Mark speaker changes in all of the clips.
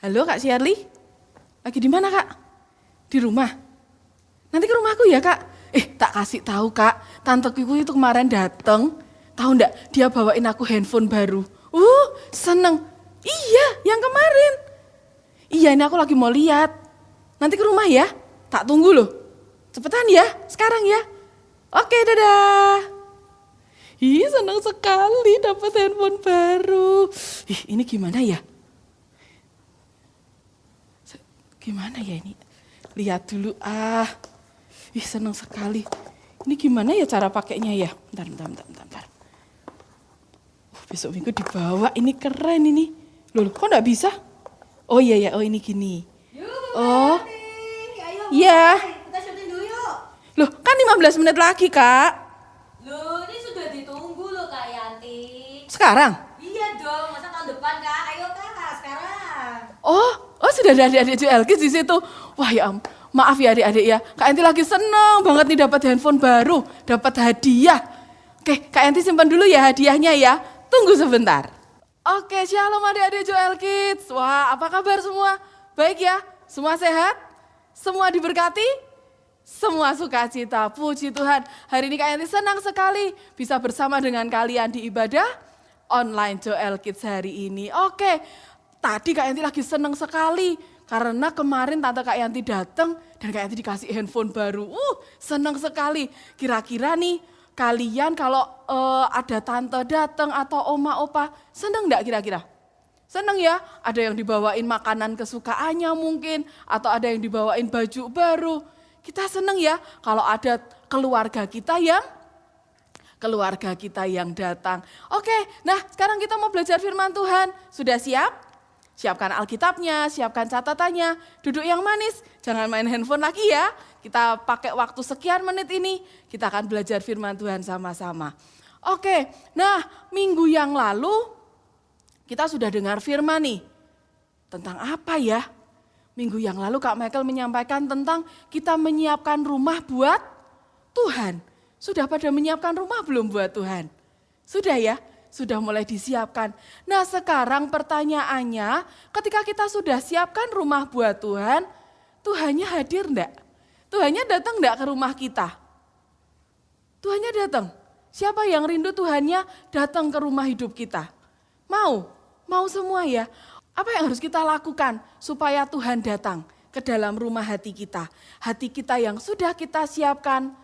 Speaker 1: Halo Kak Shirley, lagi di mana Kak? Di rumah? Nanti ke rumahku ya Kak? Tak kasih tahu Kak, tanteku itu kemarin dateng, tahu ndak? Dia bawain aku handphone baru. Seneng. Iya, yang kemarin. Iya, ini aku lagi mau lihat. Nanti ke rumah ya, tak tunggu loh. Cepetan ya, sekarang ya. Oke, dadah. Senang sekali dapat handphone baru. Ini gimana ya? Gimana ya ini? Lihat dulu senang sekali. Ini gimana ya cara pakainya ya? Bentar. Besok minggu dibawa, ini keren ini. Loh, kok enggak bisa? Oh iya ya, ini gini. Oh. Iya.
Speaker 2: Kita syuting dulu yuk.
Speaker 1: Loh, kan 15 menit lagi, Kak.
Speaker 2: Loh, ini sudah ditunggu loh Kak Yanti.
Speaker 1: Sekarang?
Speaker 2: Iya dong, masa tahun depan Kak? Ayo Kak, sekarang.
Speaker 1: Oh, sudah ada adik-adik JL Kids di situ. Wah ya maaf ya adik-adik ya. Kak Yanti lagi seneng banget nih dapat handphone baru, dapat hadiah. Oke, Kak Yanti simpan dulu ya hadiahnya ya. Tunggu sebentar. Oke, shalom adik-adik JL Kids. Wah, apa kabar semua? Baik ya? Semua sehat? Semua diberkati? Semua sukacita, puji Tuhan. Hari ini Kak Yanti senang sekali bisa bersama dengan kalian di ibadah online JL Kids hari ini. Oke, tadi Kak Yanti lagi senang sekali karena kemarin Tante Kak Yanti datang dan Kak Yanti dikasih handphone baru. Senang sekali. Kira-kira nih kalian kalau ada tante datang atau oma opa, senang enggak kira-kira? Senang ya, ada yang dibawain makanan kesukaannya mungkin, atau ada yang dibawain baju baru. Kita senang ya kalau ada keluarga kita yang datang. Oke, nah sekarang kita mau belajar firman Tuhan. Sudah siap? Siapkan Alkitabnya, siapkan catatannya, duduk yang manis, jangan main handphone lagi ya. Kita pakai waktu sekian menit ini, kita akan belajar firman Tuhan sama-sama. Oke, nah minggu yang lalu kita sudah dengar firman nih. Tentang apa ya? Minggu yang lalu Kak Michael menyampaikan tentang kita menyiapkan rumah buat Tuhan. Sudah pada menyiapkan rumah belum buat Tuhan? Sudah ya? Sudah mulai disiapkan. Nah sekarang pertanyaannya, ketika kita sudah siapkan rumah buat Tuhan, Tuhannya hadir enggak? Tuhannya datang enggak ke rumah kita? Tuhannya datang. Siapa yang rindu Tuhannya datang ke rumah hidup kita? Mau? Mau semua ya? Apa yang harus kita lakukan supaya Tuhan datang ke dalam rumah hati kita? Hati kita yang sudah kita siapkan,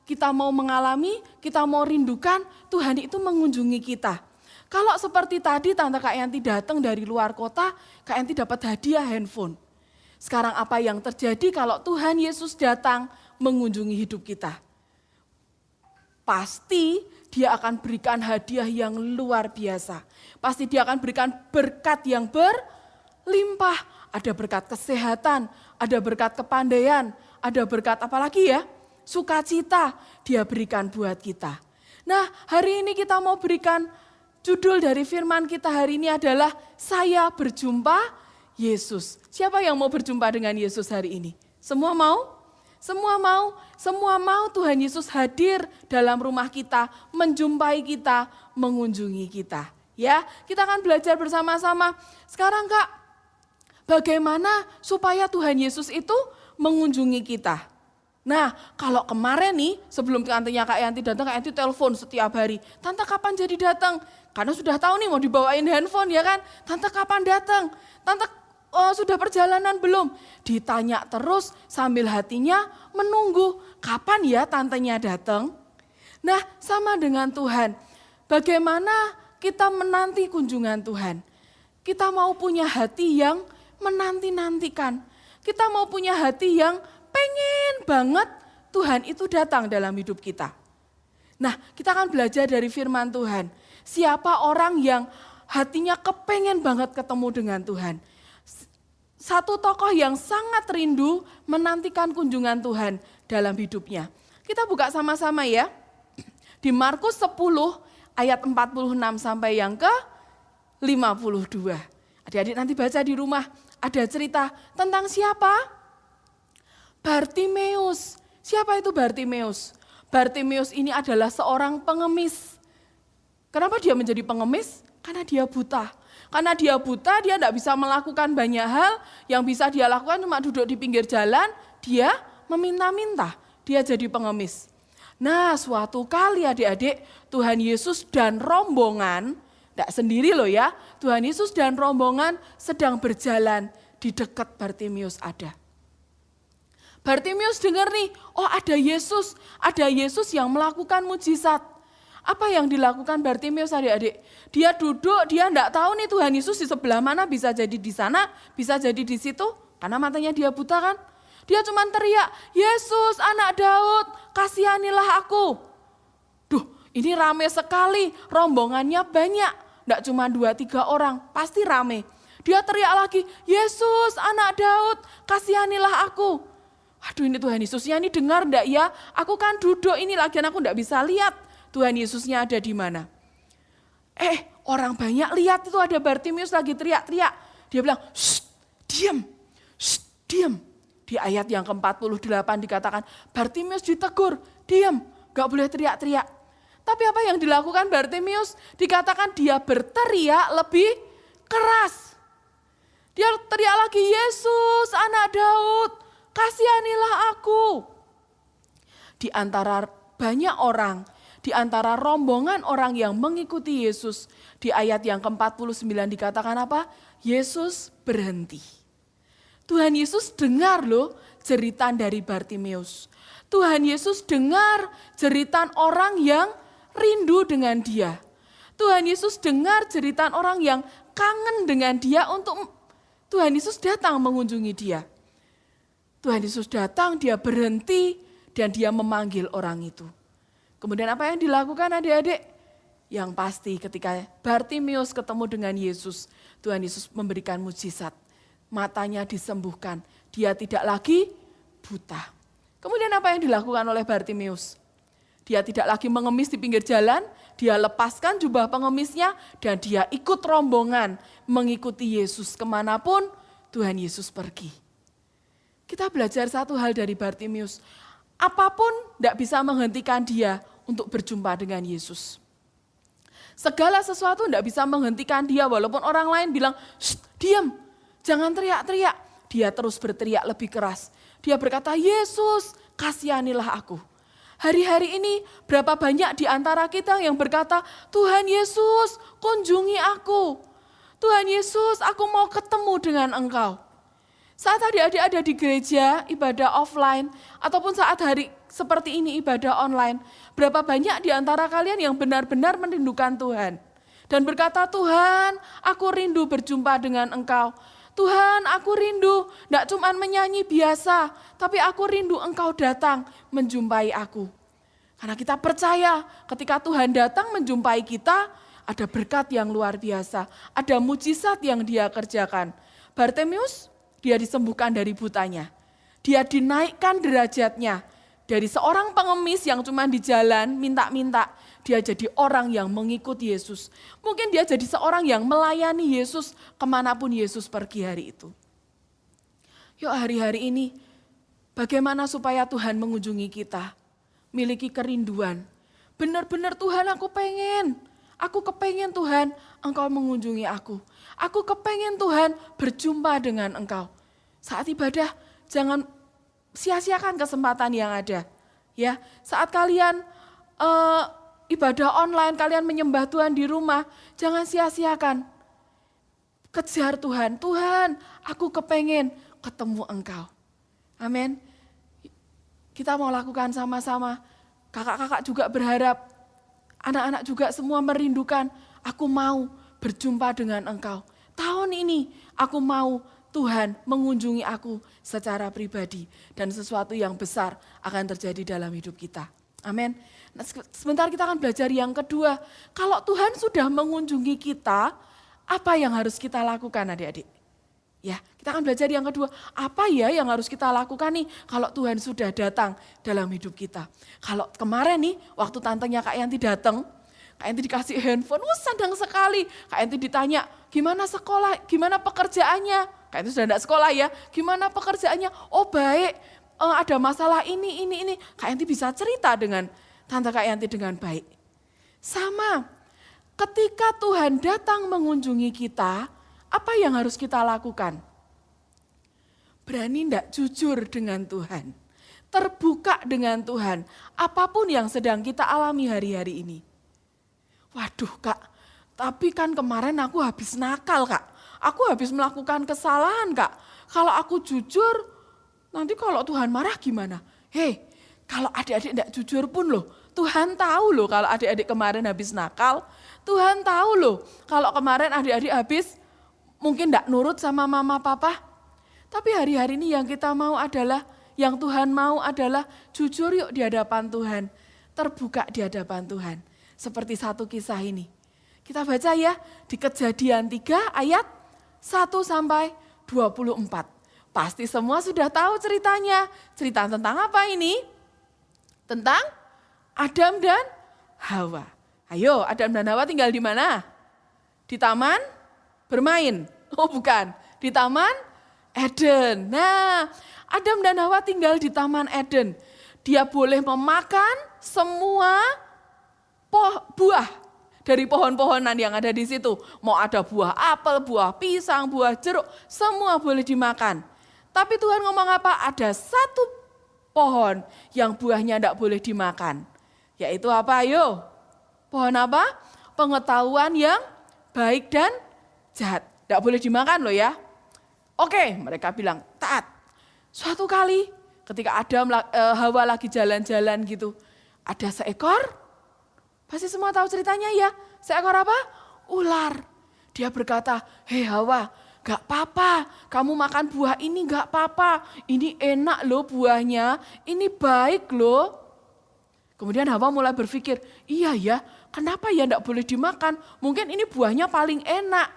Speaker 1: kita mau mengalami, kita mau rindukan, Tuhan itu mengunjungi kita. Kalau seperti tadi Tante Kak Yanti datang dari luar kota, Kak Yanti dapat hadiah handphone. Sekarang apa yang terjadi kalau Tuhan Yesus datang mengunjungi hidup kita? Pasti Dia akan berikan hadiah yang luar biasa. Pasti Dia akan berikan berkat yang berlimpah. Ada berkat kesehatan, ada berkat kepandaian, ada berkat apa lagi ya? Sukacita Dia berikan buat kita. Nah hari ini kita mau berikan judul dari firman kita hari ini adalah Saya Berjumpa Yesus. Siapa yang mau berjumpa dengan Yesus hari ini? Semua mau? Semua mau? Semua mau Tuhan Yesus hadir dalam rumah kita, menjumpai kita, mengunjungi kita. Ya, kita akan belajar bersama-sama. Sekarang Kak, bagaimana supaya Tuhan Yesus itu mengunjungi kita? Nah, kalau kemarin nih, sebelum tantenya Kak Yanti datang, Kak Yanti telepon setiap hari. Tante kapan jadi datang? Karena sudah tahu nih mau dibawain handphone ya kan. Tante kapan datang? Tante sudah perjalanan belum? Ditanya terus sambil hatinya menunggu. Kapan ya tantenya datang? Nah, sama dengan Tuhan. Bagaimana kita menanti kunjungan Tuhan? Kita mau punya hati yang menanti-nantikan. Kita mau punya hati yang pengen banget Tuhan itu datang dalam hidup kita. Nah, kita akan belajar dari firman Tuhan. Siapa orang yang hatinya kepengen banget ketemu dengan Tuhan. Satu tokoh yang sangat rindu menantikan kunjungan Tuhan dalam hidupnya. Kita buka sama-sama ya. Di Markus 10 ayat 46 sampai yang ke 52. Adik-adik nanti baca di rumah. Ada cerita tentang siapa? Bartimeus. Siapa itu Bartimeus? Bartimeus ini adalah seorang pengemis. Kenapa dia menjadi pengemis? Karena dia buta. Karena dia buta, dia tidak bisa melakukan banyak hal. Yang bisa dia lakukan cuma duduk di pinggir jalan, dia meminta-minta, dia jadi pengemis. Nah, suatu kali adik-adik, Tuhan Yesus dan rombongan, tidak sendiri loh ya, Tuhan Yesus dan rombongan sedang berjalan di dekat Bartimius ada. Bartimius dengar nih, oh ada Yesus yang melakukan mujizat. Apa yang dilakukan Bartimius adik-adik? Dia duduk, dia tidak tahu nih Tuhan Yesus di sebelah mana, bisa jadi di sana, bisa jadi di situ, karena matanya dia buta kan. Dia cuma teriak, Yesus anak Daud, kasihanilah aku. Duh, ini rame sekali, rombongannya banyak, tidak cuma 2-3 orang, pasti rame. Dia teriak lagi, Yesus anak Daud, kasihanilah aku. Aduh ini Tuhan Yesusnya ini dengar enggak ya? Aku kan duduk ini lagian aku enggak bisa lihat Tuhan Yesusnya ada di mana. Orang banyak lihat itu ada Bartimius lagi teriak-teriak. Dia bilang, diam. Di ayat yang ke-48 dikatakan, Bartimius ditegur, diam, enggak boleh teriak-teriak. Tapi apa yang dilakukan Bartimius? Dikatakan dia berteriak lebih keras. Dia teriak lagi, Yesus anak Daud, kasihanilah aku. Di antara banyak orang, di antara rombongan orang yang mengikuti Yesus, di ayat yang ke-49 dikatakan apa? Yesus berhenti. Tuhan Yesus dengar loh jeritan dari Bartimius. Tuhan Yesus dengar jeritan orang yang rindu dengan dia. Tuhan Yesus dengar jeritan orang yang kangen dengan dia untuk Tuhan Yesus datang mengunjungi dia. Tuhan Yesus datang, dia berhenti, dan dia memanggil orang itu. Kemudian apa yang dilakukan adik-adik? Yang pasti ketika Bartimius ketemu dengan Yesus, Tuhan Yesus memberikan mujizat. Matanya disembuhkan, dia tidak lagi buta. Kemudian apa yang dilakukan oleh Bartimius? Dia tidak lagi mengemis di pinggir jalan, dia lepaskan jubah pengemisnya, dan dia ikut rombongan mengikuti Yesus kemanapun Tuhan Yesus pergi. Kita belajar satu hal dari Bartimius, apapun tidak bisa menghentikan dia untuk berjumpa dengan Yesus. Segala sesuatu tidak bisa menghentikan dia, walaupun orang lain bilang, diam, jangan teriak-teriak. Dia terus berteriak lebih keras. Dia berkata, Yesus kasihanilah aku. Hari-hari ini berapa banyak di antara kita yang berkata, Tuhan Yesus kunjungi aku. Tuhan Yesus aku mau ketemu dengan Engkau. Saat adik-adik ada di gereja, ibadah offline, ataupun saat hari seperti ini ibadah online, berapa banyak di antara kalian yang benar-benar merindukan Tuhan. Dan berkata, Tuhan aku rindu berjumpa dengan Engkau. Tuhan aku rindu, tidak cuma menyanyi biasa, tapi aku rindu Engkau datang menjumpai aku. Karena kita percaya ketika Tuhan datang menjumpai kita, ada berkat yang luar biasa, ada mujizat yang dia kerjakan. Bartimius, dia disembuhkan dari butanya. Dia dinaikkan derajatnya. Dari seorang pengemis yang cuma di jalan minta-minta, dia jadi orang yang mengikuti Yesus. Mungkin dia jadi seorang yang melayani Yesus kemanapun Yesus pergi hari itu. Yuk hari-hari ini, bagaimana supaya Tuhan mengunjungi kita? Miliki kerinduan. Benar-benar Tuhan aku kepengen Tuhan Engkau mengunjungi aku. Aku kepengen Tuhan berjumpa dengan Engkau. Saat ibadah jangan sia-siakan kesempatan yang ada. Ya, saat kalian ibadah online, kalian menyembah Tuhan di rumah, jangan sia-siakan. Kejar Tuhan, Tuhan aku kepengen ketemu Engkau. Amin. Kita mau lakukan sama-sama. Kakak-kakak juga berharap, anak-anak juga semua merindukan, aku mau berjumpa dengan Engkau. Tahun ini aku mau Tuhan mengunjungi aku secara pribadi. Dan sesuatu yang besar akan terjadi dalam hidup kita. Amin. Nah, sebentar kita akan belajar yang kedua. Kalau Tuhan sudah mengunjungi kita, apa yang harus kita lakukan adik-adik? Ya, kita akan belajar yang kedua. Apa ya yang harus kita lakukan nih kalau Tuhan sudah datang dalam hidup kita? Kalau kemarin nih, waktu tantenya Kak Yanti datang, Kak Yanti dikasih handphone, senang sekali. Kak Yanti ditanya, gimana sekolah, gimana pekerjaannya? Kak Yanti sudah tidak sekolah ya, gimana pekerjaannya? Oh baik, ada masalah ini. Kak Yanti bisa cerita dengan Tante Kak Yanti dengan baik. Sama, ketika Tuhan datang mengunjungi kita, apa yang harus kita lakukan? Berani enggak jujur dengan Tuhan, terbuka dengan Tuhan, apapun yang sedang kita alami hari-hari ini. Waduh Kak, tapi kan kemarin aku habis nakal Kak, aku habis melakukan kesalahan Kak. Kalau aku jujur, nanti kalau Tuhan marah gimana? Hei, kalau adik-adik enggak jujur pun loh, Tuhan tahu loh kalau adik-adik kemarin habis nakal. Tuhan tahu loh kalau kemarin adik-adik habis mungkin enggak nurut sama mama papa. Tapi hari-hari ini yang kita mau adalah, yang Tuhan mau adalah jujur yuk di hadapan Tuhan. Terbuka di hadapan Tuhan. Seperti satu kisah ini. Kita baca ya di Kejadian 3 ayat 1 sampai 24. Pasti semua sudah tahu ceritanya. Cerita tentang apa ini? Tentang Adam dan Hawa. Ayo, Adam dan Hawa tinggal di mana? Di taman bermain. Oh bukan, di taman Eden. Nah, Adam dan Hawa tinggal di taman Eden. Dia boleh memakan semua buah dari pohon-pohonan yang ada di situ. Mau ada buah apel, buah pisang, buah jeruk, semua boleh dimakan. Tapi Tuhan ngomong apa? Ada satu pohon yang buahnya tidak boleh dimakan. Yaitu apa? Ayo. Pohon apa? Pengetahuan yang baik dan jahat. Tidak boleh dimakan loh ya. Oke, mereka bilang taat. Suatu kali ketika Hawa lagi jalan-jalan gitu, ada seekor, pasti semua tahu ceritanya ya. Seekor apa? Ular. Dia berkata, hei Hawa, gak apa-apa, kamu makan buah ini gak apa-apa. Ini enak loh buahnya, ini baik loh. Kemudian Hawa mulai berpikir, iya ya, kenapa ya gak boleh dimakan? Mungkin ini buahnya paling enak.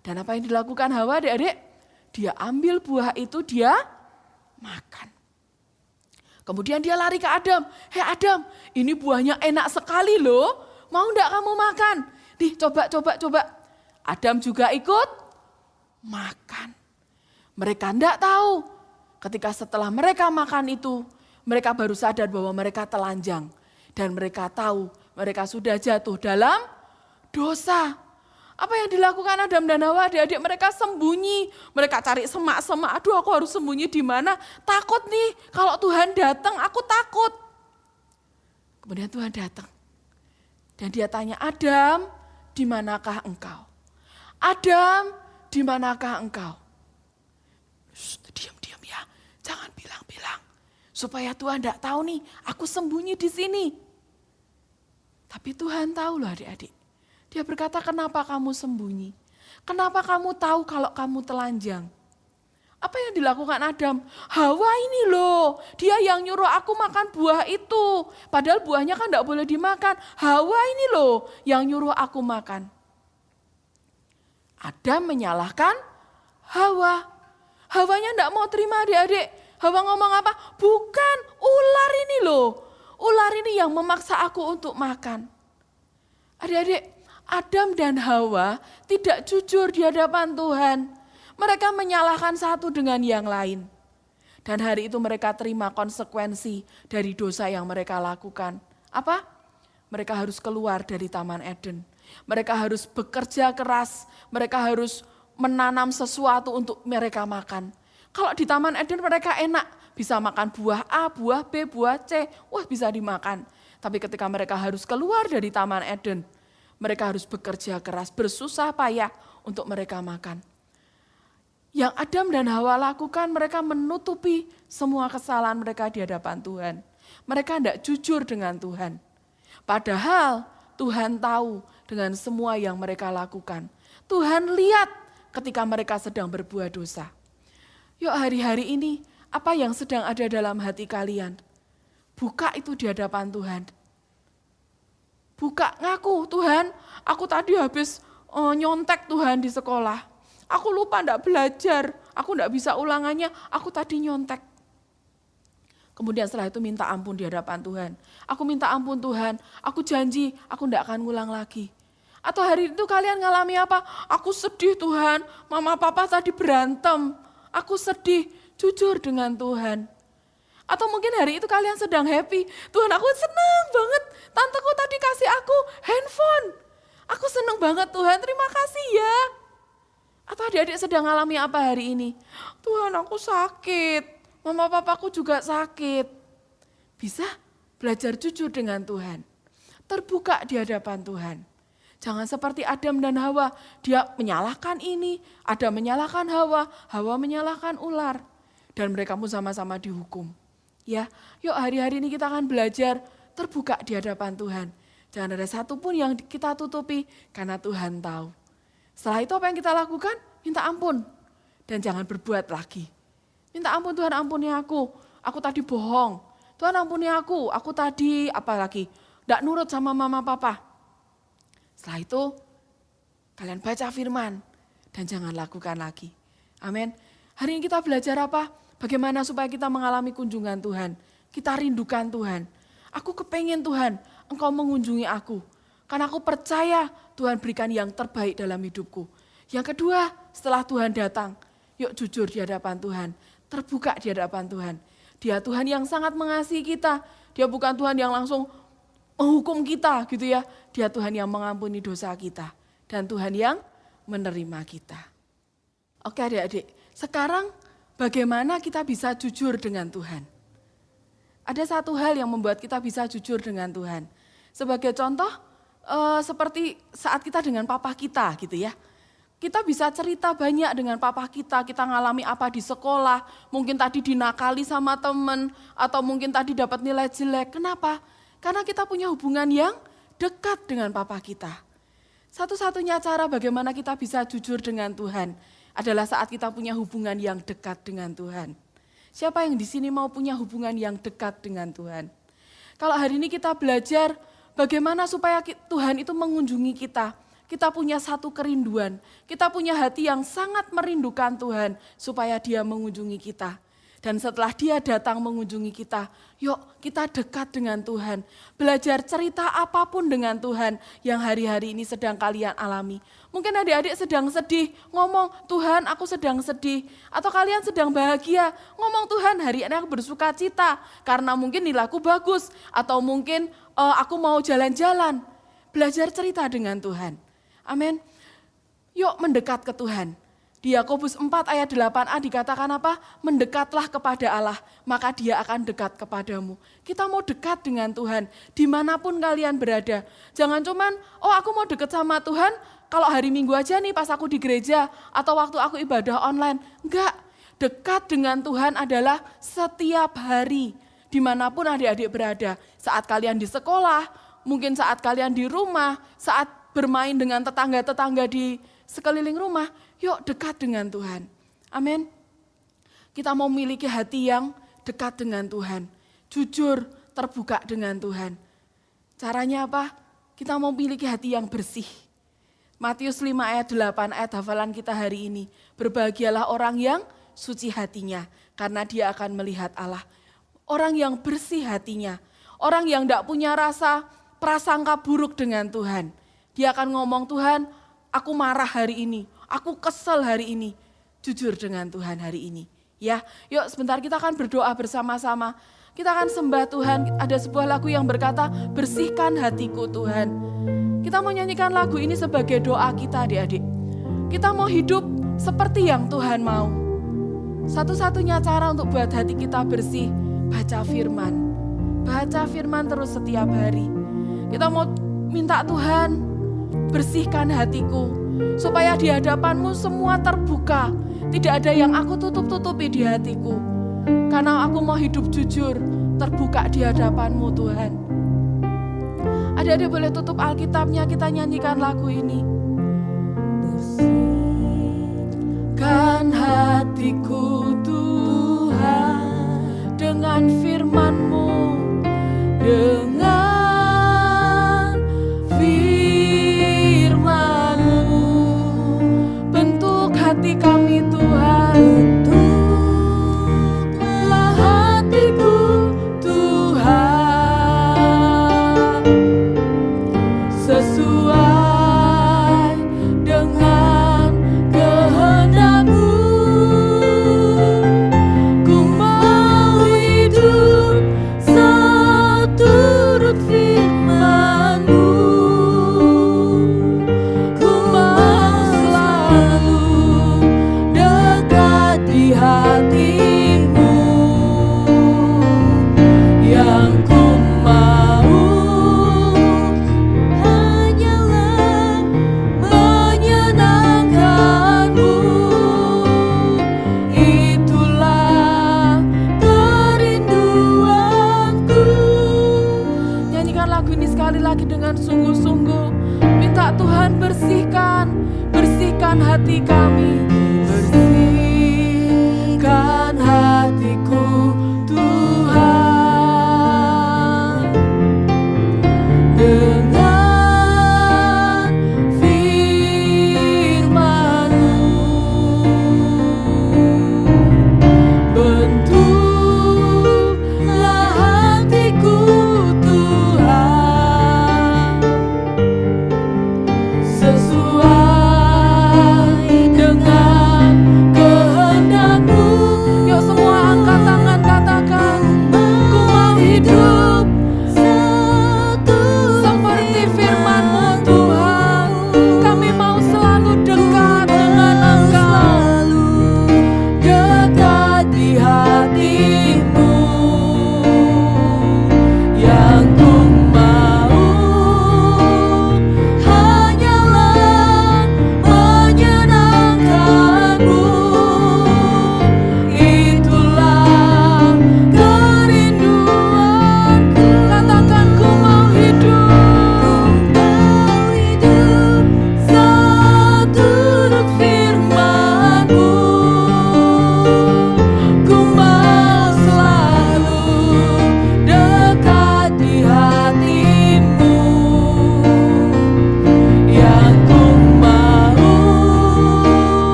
Speaker 1: Dan apa yang dilakukan Hawa adik-adik? Dia ambil buah itu, dia makan. Kemudian dia lari ke Adam. Hei Adam, ini buahnya enak sekali loh. Mau enggak kamu makan? Nih coba. Adam juga ikut makan. Mereka enggak tahu. Ketika setelah mereka makan itu, mereka baru sadar bahwa mereka telanjang. Dan mereka tahu mereka sudah jatuh dalam dosa. Apa yang dilakukan Adam dan Hawa? Adik-adik mereka sembunyi. Mereka cari semak-semak. Aduh aku harus sembunyi di mana? Takut nih kalau Tuhan datang aku takut. Kemudian Tuhan datang. Dan dia tanya, Adam, di manakah engkau? Adam, di manakah engkau? Diam-diam ya, jangan bilang-bilang. Supaya Tuhan tidak tahu nih, aku sembunyi di sini. Tapi Tuhan tahu loh adik-adik. Dia berkata, kenapa kamu sembunyi? Kenapa kamu tahu kalau kamu telanjang? Apa yang dilakukan Adam? Hawa ini loh, dia yang nyuruh aku makan buah itu. Padahal buahnya kan tidak boleh dimakan. Hawa ini loh yang nyuruh aku makan. Adam menyalahkan Hawa. Hawanya tidak mau terima adik-adik. Hawa ngomong apa? Bukan, ular ini loh. Ular ini yang memaksa aku untuk makan. Adik-adik, Adam dan Hawa tidak jujur di hadapan Tuhan. Mereka menyalahkan satu dengan yang lain. Dan hari itu mereka terima konsekuensi dari dosa yang mereka lakukan. Apa? Mereka harus keluar dari Taman Eden. Mereka harus bekerja keras. Mereka harus menanam sesuatu untuk mereka makan. Kalau di Taman Eden mereka enak. Bisa makan buah A, buah B, buah C. Wah bisa dimakan. Tapi ketika mereka harus keluar dari Taman Eden, mereka harus bekerja keras, bersusah payah untuk mereka makan. Yang Adam dan Hawa lakukan, mereka menutupi semua kesalahan mereka di hadapan Tuhan. Mereka tidak jujur dengan Tuhan. Padahal Tuhan tahu dengan semua yang mereka lakukan. Tuhan lihat ketika mereka sedang berbuat dosa. Yuk hari-hari ini, apa yang sedang ada dalam hati kalian? Buka itu di hadapan Tuhan. Buka, ngaku, Tuhan, aku tadi habis nyontek Tuhan di sekolah. Aku lupa enggak belajar, aku enggak bisa ulangannya, aku tadi nyontek. Kemudian setelah itu minta ampun di hadapan Tuhan. Aku minta ampun Tuhan, aku janji aku enggak akan ngulang lagi. Atau hari itu kalian ngalami apa? Aku sedih Tuhan, mama papa tadi berantem. Aku sedih, jujur dengan Tuhan. Atau mungkin hari itu kalian sedang happy. Tuhan aku senang banget, tanteku tadi kasih aku handphone. Aku seneng banget Tuhan, terima kasih ya. Atau adik-adik sedang alami apa hari ini? Tuhan aku sakit, mama papaku juga sakit. Bisa belajar jujur dengan Tuhan. Terbuka di hadapan Tuhan. Jangan seperti Adam dan Hawa, dia menyalahkan ini, Adam menyalahkan Hawa, Hawa menyalahkan ular. Dan mereka pun sama-sama dihukum. Ya, yuk hari-hari ini kita akan belajar terbuka di hadapan Tuhan. Jangan ada satupun yang kita tutupi karena Tuhan tahu. Setelah itu apa yang kita lakukan? Minta ampun. Dan jangan berbuat lagi. Minta ampun Tuhan, ampuni aku tadi bohong. Tuhan ampuni aku tadi apa lagi? Tidak nurut sama mama papa. Setelah itu kalian baca firman dan jangan lakukan lagi. Amin. Hari ini kita belajar apa? Bagaimana supaya kita mengalami kunjungan Tuhan. Kita rindukan Tuhan. Aku kepengen Tuhan, Engkau mengunjungi aku. Karena aku percaya Tuhan berikan yang terbaik dalam hidupku. Yang kedua, setelah Tuhan datang, yuk jujur di hadapan Tuhan. Terbuka di hadapan Tuhan. Dia Tuhan yang sangat mengasihi kita. Dia bukan Tuhan yang langsung menghukum kita gitu ya. Dia Tuhan yang mengampuni dosa kita. Dan Tuhan yang menerima kita. Oke adik-adik, sekarang bagaimana kita bisa jujur dengan Tuhan? Ada satu hal yang membuat kita bisa jujur dengan Tuhan. Sebagai contoh, seperti saat kita dengan papa kita gitu ya. Kita bisa cerita banyak dengan papa kita ngalami apa di sekolah, mungkin tadi dinakali sama teman, atau mungkin tadi dapat nilai jelek. Kenapa? Karena kita punya hubungan yang dekat dengan papa kita. Satu-satunya cara bagaimana kita bisa jujur dengan Tuhan adalah saat kita punya hubungan yang dekat dengan Tuhan. Siapa yang di sini mau punya hubungan yang dekat dengan Tuhan? Kalau hari ini kita belajar bagaimana supaya Tuhan itu mengunjungi kita. Kita punya satu kerinduan, kita punya hati yang sangat merindukan Tuhan supaya Dia mengunjungi kita. Dan setelah Dia datang mengunjungi kita, yuk kita dekat dengan Tuhan. Belajar cerita apapun dengan Tuhan yang hari-hari ini sedang kalian alami. Mungkin adik-adik sedang sedih, ngomong Tuhan aku sedang sedih. Atau kalian sedang bahagia, ngomong Tuhan hari ini aku bersuka cita karena mungkin nilaiku bagus. Atau mungkin aku mau jalan-jalan. Belajar cerita dengan Tuhan. Amin. Yuk mendekat ke Tuhan. Di Yakobus 4 ayat 8a dikatakan apa? Mendekatlah kepada Allah, maka Dia akan dekat kepadamu. Kita mau dekat dengan Tuhan, dimanapun kalian berada. Jangan cuman, aku mau dekat sama Tuhan, kalau hari Minggu aja nih pas aku di gereja, atau waktu aku ibadah online. Enggak, dekat dengan Tuhan adalah setiap hari, dimanapun adik-adik berada. Saat kalian di sekolah, mungkin saat kalian di rumah, saat bermain dengan tetangga-tetangga di sekeliling rumah, yuk dekat dengan Tuhan. Amin. Kita mau memiliki hati yang dekat dengan Tuhan. Jujur, terbuka dengan Tuhan. Caranya apa? Kita mau memiliki hati yang bersih. Matius 5 ayat 8 ayat hafalan kita hari ini. Berbahagialah orang yang suci hatinya, karena dia akan melihat Allah. Orang yang bersih hatinya. Orang yang tidak punya rasa prasangka buruk dengan Tuhan. Dia akan ngomong, Tuhan, aku marah hari ini, aku kesel hari ini. Jujur dengan Tuhan hari ini. Ya, yuk sebentar kita akan berdoa bersama-sama. Kita akan sembah Tuhan. Ada sebuah lagu yang berkata, bersihkan hatiku Tuhan. Kita mau nyanyikan lagu ini sebagai doa kita adik-adik. Kita mau hidup seperti yang Tuhan mau. Satu-satunya cara untuk buat hati kita bersih, baca firman. Baca firman terus setiap hari. Kita mau minta Tuhan, bersihkan hatiku, supaya di hadapanmu semua terbuka. Tidak ada yang aku tutup-tutupi di hatiku. Karena aku mau hidup jujur, terbuka di hadapanmu Tuhan. Adik-adik boleh tutup Alkitabnya, kita nyanyikan lagu ini. Bersihkan hatiku Tuhan, dengan firman-Mu, dengan firman-Mu, bentuk hati kami Tuhan, bentuklah hatiku Tuhan, sesuai dengan kehendak-Mu.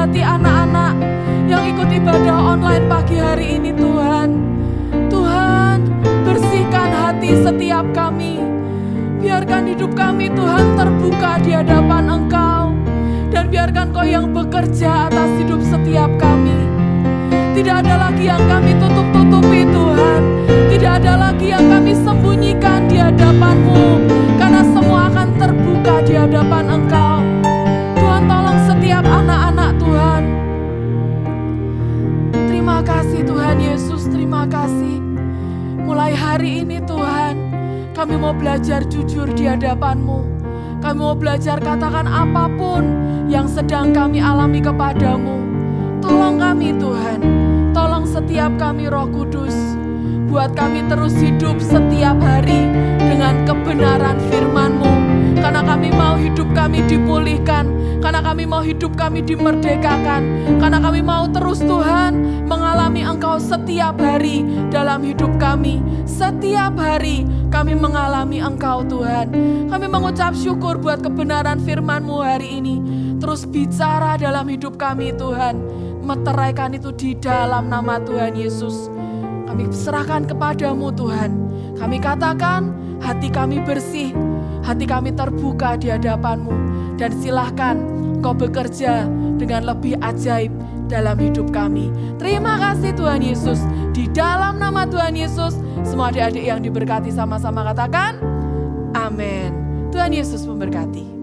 Speaker 1: hati anak-anak yang ikut ibadah online pagi hari ini Tuhan. Tuhan, bersihkan hati setiap kami. Biarkan hidup kami Tuhan terbuka di hadapan Engkau. Dan biarkan Kau yang bekerja atas hidup setiap kami. Tidak ada lagi yang kami tutup-tutupi Tuhan. Tidak ada lagi yang kami sembunyikan di hadapan-Mu. Karena semua akan terbuka di hadapan Engkau. Tuhan, tolong setiap anak-anak Tuhan. Terima kasih Tuhan Yesus, terima kasih. Mulai hari ini Tuhan, kami mau belajar jujur di hadapan-Mu. Kami mau belajar katakan apapun yang sedang kami alami kepadamu. Tolong kami Tuhan, tolong setiap kami Roh Kudus. Buat kami terus hidup setiap hari dengan kebenaran firman-Mu. Karena kami mau hidup kami dipulihkan. Karena kami mau hidup kami dimerdekakan. Karena kami mau terus Tuhan mengalami Engkau setiap hari dalam hidup kami. Setiap hari kami mengalami Engkau Tuhan. Kami mengucap syukur buat kebenaran firman-Mu hari ini. Terus bicara dalam hidup kami Tuhan. Meteraikan itu di dalam nama Tuhan Yesus. Kami serahkan kepadamu Tuhan. Kami katakan hati kami bersih. Hati kami terbuka di hadapan-Mu. Dan silahkan Engkau bekerja dengan lebih ajaib dalam hidup kami. Terima kasih Tuhan Yesus. Di dalam nama Tuhan Yesus, semua adik-adik yang diberkati sama-sama katakan, amin. Tuhan Yesus memberkati.